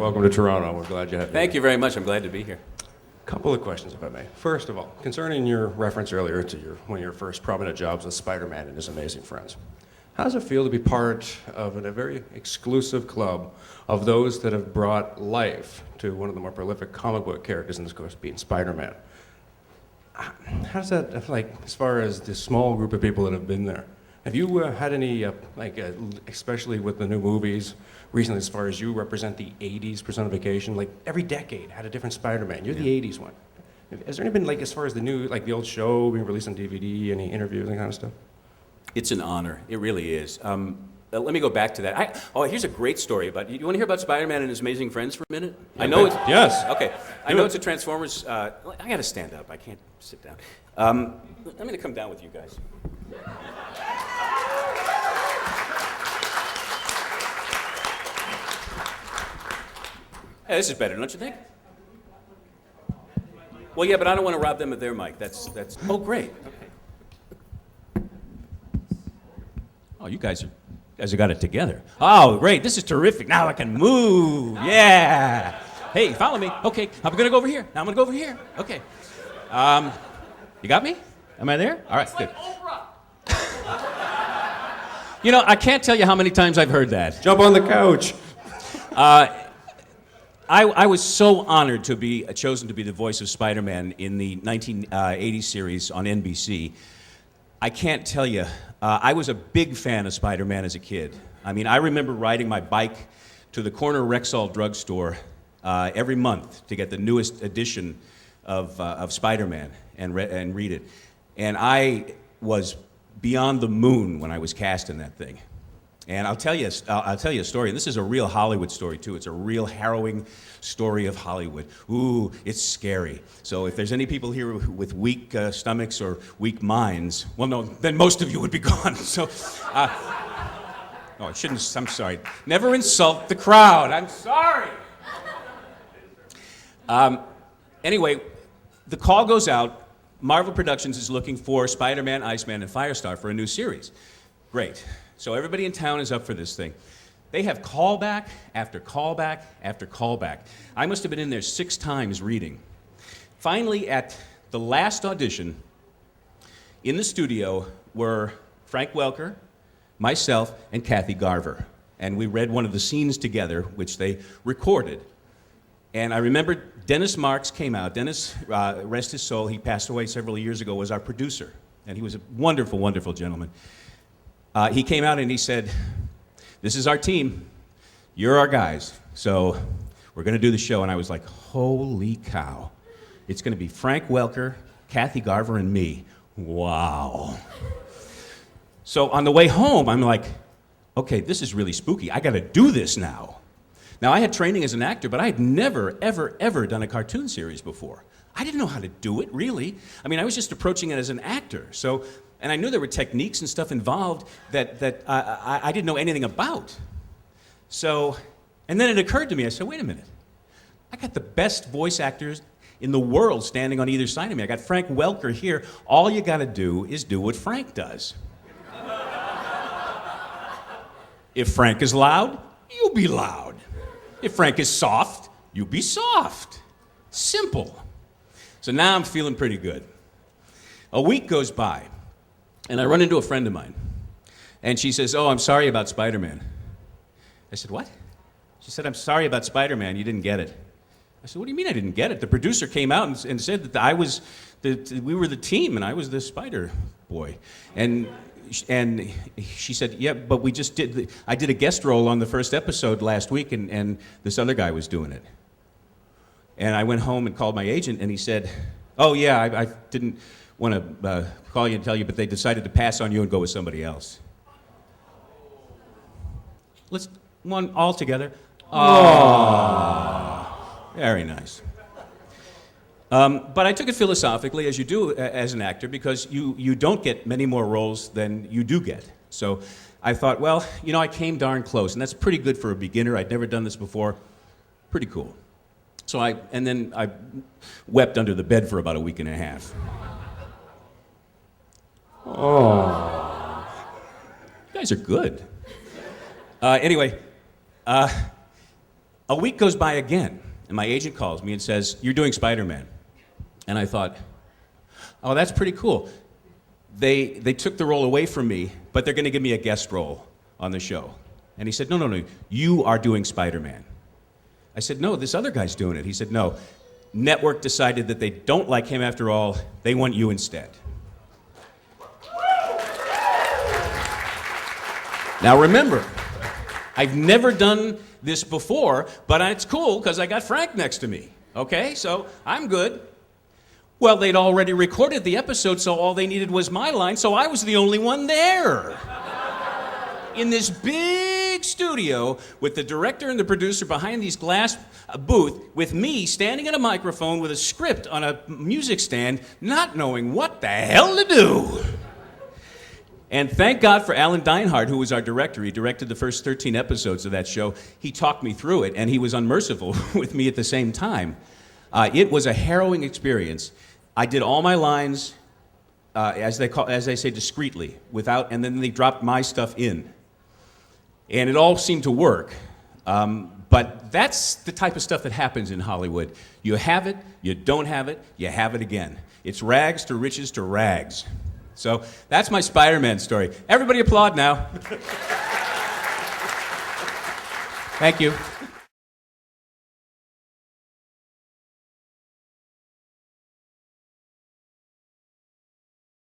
welcome to Toronto. We're glad you have Thank you very much. I'm glad to be here. Couple of questions, if I may. First of all, concerning your reference earlier to one of your first prominent jobs with Spider-Man and His Amazing Friends, how does it feel to be part of a very exclusive club of those that have brought life to one of the more prolific comic book characters, in this course being Spider-Man? How does that, like, as far as the small group of people that have been there? Have you had any, especially with the new movies recently, as far as you represent the 80s personification, like every decade had a different Spider-Man. You're the 80s one. Has there any been, like, as far as the new, like the old show being released on DVD, any interviews, that kind of stuff? It's an honor. It really is. Let me go back to that. Here's a great story about you. Want to hear about Spider-Man and His Amazing Friends for a minute? Yeah, I know it's... Yes. Okay. I know it's a Transformers... I got to stand up. I can't sit down. I'm going to come down with you guys. Hey, this is better, don't you think? Well, yeah, but I don't want to rob them of their mic. That's. Oh, great. Okay. Oh, you guys have got it together. Oh, great. This is terrific. Now I can move. Yeah. Hey, follow me. Okay, I'm going to go over here. Now I'm going to go over here. Okay. You got me? Am I there? All right, good. You know, I can't tell you how many times I've heard that. Jump on the couch. I was so honored to be chosen to be the voice of Spider-Man in the 1980 series on NBC. I can't tell you, I was a big fan of Spider-Man as a kid. I mean, I remember riding my bike to the corner Rexall drugstore every month to get the newest edition of Spider-Man and read it. And I was beyond the moon when I was cast in that thing. And I'll tell you a story, and this is a real Hollywood story, too. It's a real harrowing story of Hollywood. Ooh, it's scary. So if there's any people here with weak stomachs or weak minds, well, no, then most of you would be gone. So, I shouldn't, I'm sorry. Never insult the crowd. I'm sorry. Anyway, the call goes out. Marvel Productions is looking for Spider-Man, Iceman, and Firestar for a new series. Great. So everybody in town is up for this thing. They have callback after callback after callback. I must have been in there 6 times reading. Finally, at the last audition, in the studio were Frank Welker, myself, and Kathy Garver. And we read one of the scenes together, which they recorded. And I remember Dennis Marks came out. Dennis, rest his soul, he passed away several years ago, was our producer. And he was a wonderful, wonderful gentleman. He came out and he said, "This is our team. You're our guys. So we're going to do the show." And I was like, holy cow. It's going to be Frank Welker, Kathy Garver, and me. Wow. So on the way home, I'm like, okay, this is really spooky. I got to do this now. Now, I had training as an actor, but I had never, ever, ever done a cartoon series before. I didn't know how to do it, really. I mean, I was just approaching it as an actor. And I knew there were techniques and stuff involved that I didn't know anything about. And then it occurred to me, I said, wait a minute. I got the best voice actors in the world standing on either side of me. I got Frank Welker here. All you got to do is do what Frank does. If Frank is loud, you be loud. If Frank is soft, you be soft. Simple. So now I'm feeling pretty good. A week goes by. And I run into a friend of mine, and she says, "Oh, I'm sorry about Spider-Man." I said, "What?" She said, "I'm sorry about Spider-Man. You didn't get it." I said, "What do you mean I didn't get it? The producer came out and said that we were the team, and I was the Spider Boy." And she said, "Yeah, but we just I did a guest role on the first episode last week, and this other guy was doing it." And I went home and called my agent, and he said, "Oh, yeah, I didn't want to call you and tell you, but they decided to pass on you and go with somebody else." Let's one all together. Oh, very nice. But I took it philosophically, as you do as an actor, because you don't get many more roles than you do get. So I thought, well, I came darn close, and that's pretty good for a beginner. I'd never done this before. Pretty cool. And then I wept under the bed for about a week and a half. Oh. You guys are good. Anyway, A week goes by again, and my agent calls me and says, "You're doing Spider-Man." And I thought, oh, that's pretty cool. They took the role away from me, but they're going to give me a guest role on the show. And he said, no, you are doing Spider-Man. I said, no, this other guy's doing it. He said, no, network decided that they don't like him after all. They want you instead. Now remember, I've never done this before, but it's cool because I got Frank next to me. Okay, so I'm good. Well, they'd already recorded the episode, so all they needed was my line, so I was the only one there. In this big studio with the director and the producer behind these glass booth, with me standing at a microphone with a script on a music stand, not knowing what the hell to do. And thank God for Alan Deinhardt, who was our director. He directed the first 13 episodes of that show. He talked me through it, and he was unmerciful with me at the same time. It was a harrowing experience. I did all my lines, as they say, discreetly, and then they dropped my stuff in. And it all seemed to work. But that's the type of stuff that happens in Hollywood. You have it, you don't have it, you have it again. It's rags to riches to rags. So that's my Spider-Man story. Everybody applaud now. Thank you.